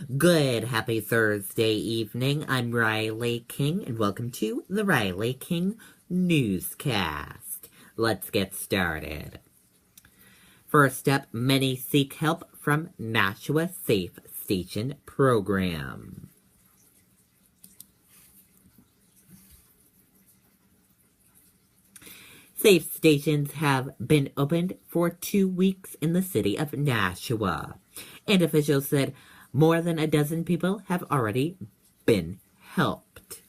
Good, happy Thursday evening. I'm Riley King, and welcome to the Riley King Newscast. Let's get started. First up, many seek help from Nashua Safe Station Program. Safe stations have been opened for 2 weeks in the city of Nashua, and officials said more than a dozen people have already been helped.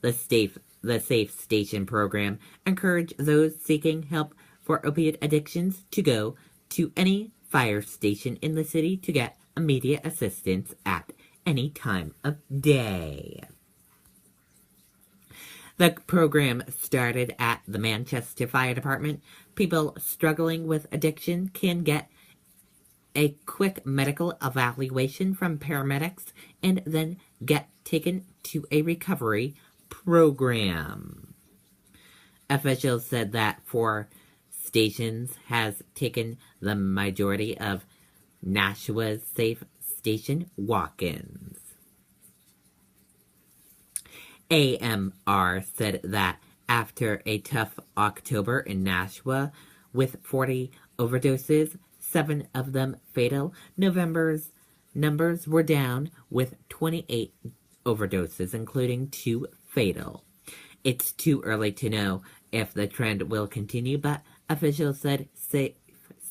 The Safe Station program encouraged those seeking help for opiate addictions to go to any fire station in the city to get immediate assistance at any time of day. The program started at the Manchester Fire Department. People struggling with addiction can get a quick medical evaluation from paramedics and then get taken to a recovery program. Officials said that 4 stations has taken the majority of Nashua's Safe Station walk-ins. AMR said that after a tough October in Nashua with 40 overdoses, 7 of them fatal, November's numbers were down with 28 overdoses, including 2 fatal. It's too early to know if the trend will continue, but officials said Safe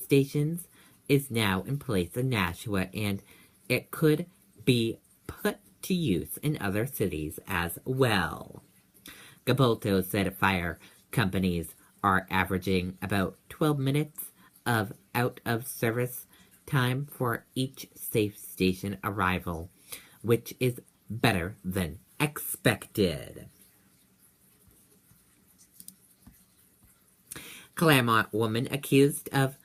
Stations is now in place in Nashua, and it could be put to use in other cities as well. Gabulto said fire companies are averaging about 12 minutes of out-of-service time for each safe station arrival, which is better than expected. Claremont woman accused of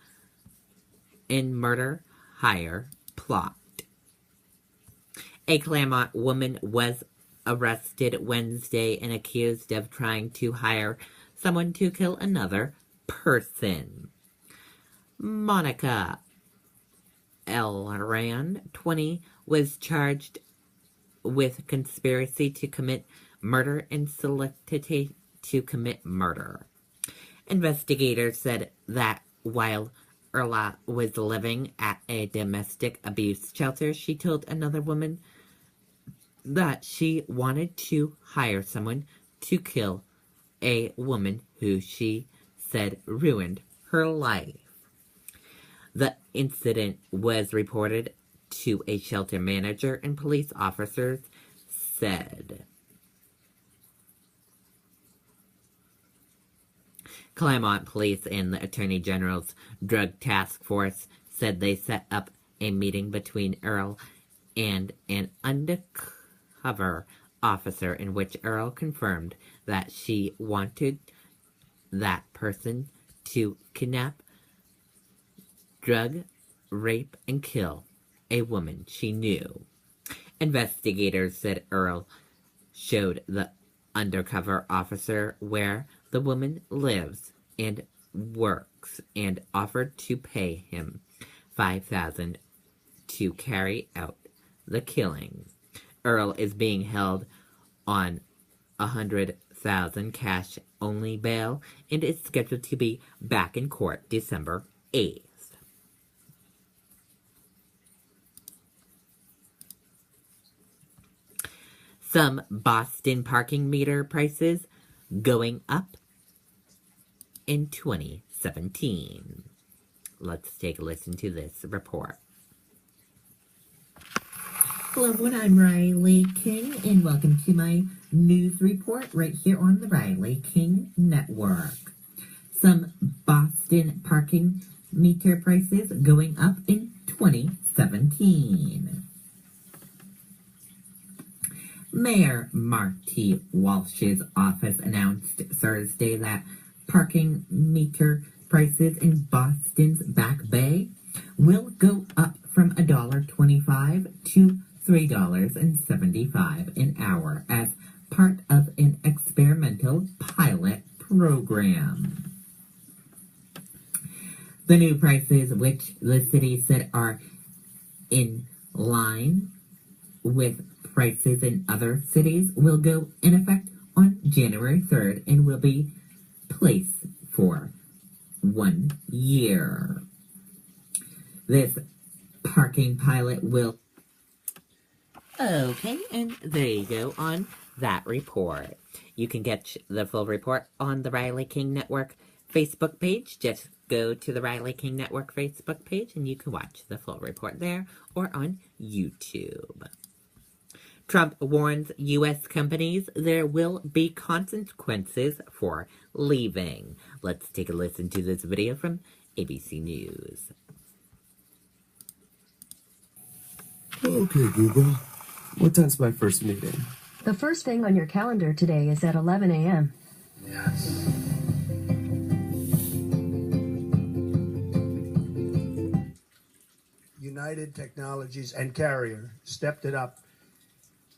in murder hire plot. A Claremont woman was arrested Wednesday and accused of trying to hire someone to kill another person. Monica Elran, 20, was charged with conspiracy to commit murder and solicitation to commit murder. Investigators said that while Erla was living at a domestic abuse shelter, she told another woman that she wanted to hire someone to kill a woman who she said ruined her life. The incident was reported to a shelter manager, and police officers said. Claremont Police and the Attorney General's Drug Task Force said they set up a meeting between Earl and an undercover officer in which Earl confirmed that she wanted that person to kidnap, drug, rape, and kill a woman she knew. Investigators said Earl showed the undercover officer where the woman lives and works and offered to pay him $5,000 to carry out the killing. Earl is being held on $100,000 cash-only bail and is scheduled to be back in court December 8th. Some Boston parking meter prices going up in 2017. Let's take a listen to this report. Hello everyone, I'm Riley King, and welcome to my news report right here on the Riley King Network. Some Boston parking meter prices going up in 2017. Mayor Marty Walsh's office announced Thursday that parking meter prices in Boston's Back Bay will go up from $1.25 to $3.75 an hour as part of an experimental pilot program. The new prices, which the city said are in line with prices in other cities will go in effect on January 3rd and will be placed for 1 year. This parking pilot will... Okay, and there you go on that report. You can get the full report on the Riley King Network Facebook page. Just go to the Riley King Network Facebook page and you can watch the full report there or on YouTube. Trump warns U.S. companies there will be consequences for leaving. Let's take a listen to this video from ABC News. Okay, Google. What time's my first meeting? The first thing on your calendar today is at 11 a.m. Yes. United Technologies and Carrier stepped it up,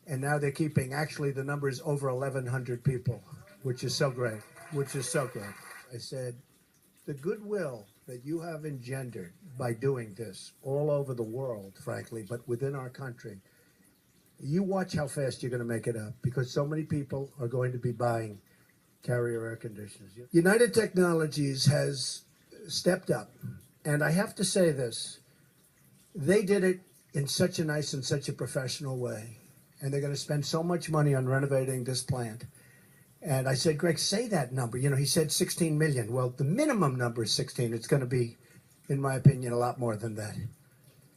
and now they're keeping, actually the number is over 1,100 people, which is so great, I said, the goodwill that you have engendered by doing this all over the world, frankly, but within our country, you watch how fast you're going to make it up, because so many people are going to be buying Carrier air conditioners. United Technologies has stepped up, and I have to say this, they did it in such a nice and such a professional way, and they're going to spend so much money on renovating this plant. And I said, Greg, say that number. You know, he said 16 million. Well, the minimum number is 16. It's going to be, in my opinion, a lot more than that.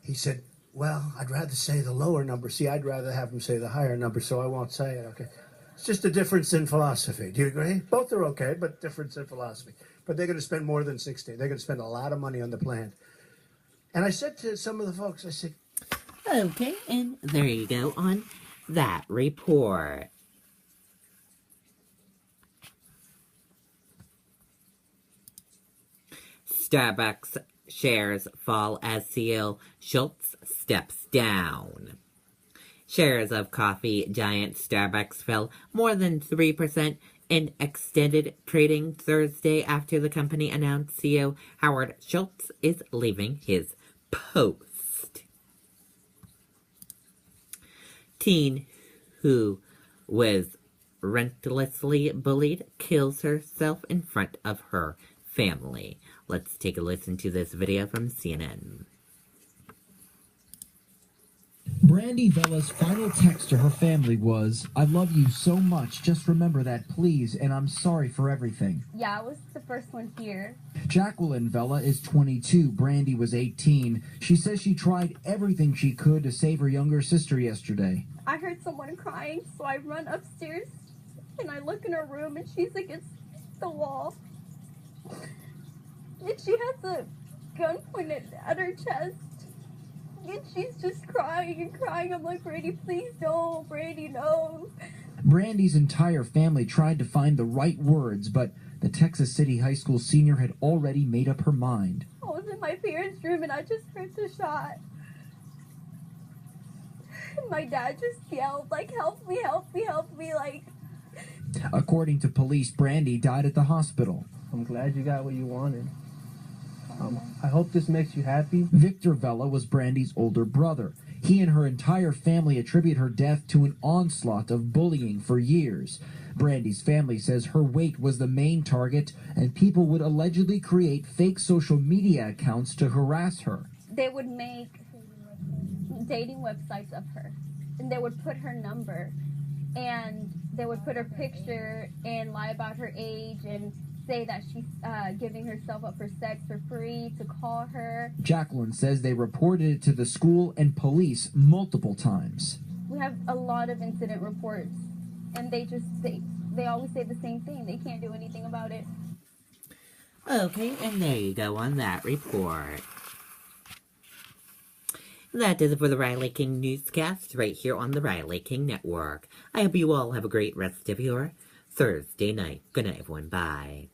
He said, well, I'd rather say the lower number. See, I'd rather have him say the higher number, so I won't say it, okay? It's just a difference in philosophy. Do you agree? Both are okay, but difference in philosophy. But they're going to spend more than 16. They're going to spend a lot of money on the plant. And I said to some of the folks, I said, okay, and there you go on that report. Starbucks shares fall as CEO Schultz steps down. Shares of coffee giant Starbucks fell more than 3% in extended trading Thursday after the company announced CEO Howard Schultz is leaving his post. Teen who was relentlessly bullied kills herself in front of her family. Let's take a listen to this video from CNN. Brandy Vella's final text to her family was, I love you so much, just remember that please, and I'm sorry for everything. Yeah, I was the first one here. Jacqueline Vella is 22, Brandy was 18. She says she tried everything she could to save her younger sister yesterday. I heard someone crying, so I run upstairs, and I look in her room, and she's against the wall. And she has a gun pointed at her chest. And she's just crying and crying. I'm like, Brady, please don't. Brady, no. Brandy's entire family tried to find the right words, but the Texas City High School senior had already made up her mind. I was in my parents' room and I just heard the shot. And my dad just yelled, like, help me, help me, help me, like. According to police, Brandy died at the hospital. I'm glad you got what you wanted. I hope this makes you happy. Victor Vella was Brandy's older brother. He and her entire family attribute her death to an onslaught of bullying for years. Brandy's family says her weight was the main target, and people would allegedly create fake social media accounts to harass her. They would make dating websites of her, and they would put her number, and they would put her picture and lie about her age and say that she's giving herself up for sex for free, to call her. Jacqueline says they reported it to the school and police multiple times. We have a lot of incident reports, and they always say the same thing. They can't do anything about it. Okay, and there you go on that report. That does it for the Riley King Newscast right here on the Riley King Network. I hope you all have a great rest of your Thursday night. Good night, everyone. Bye.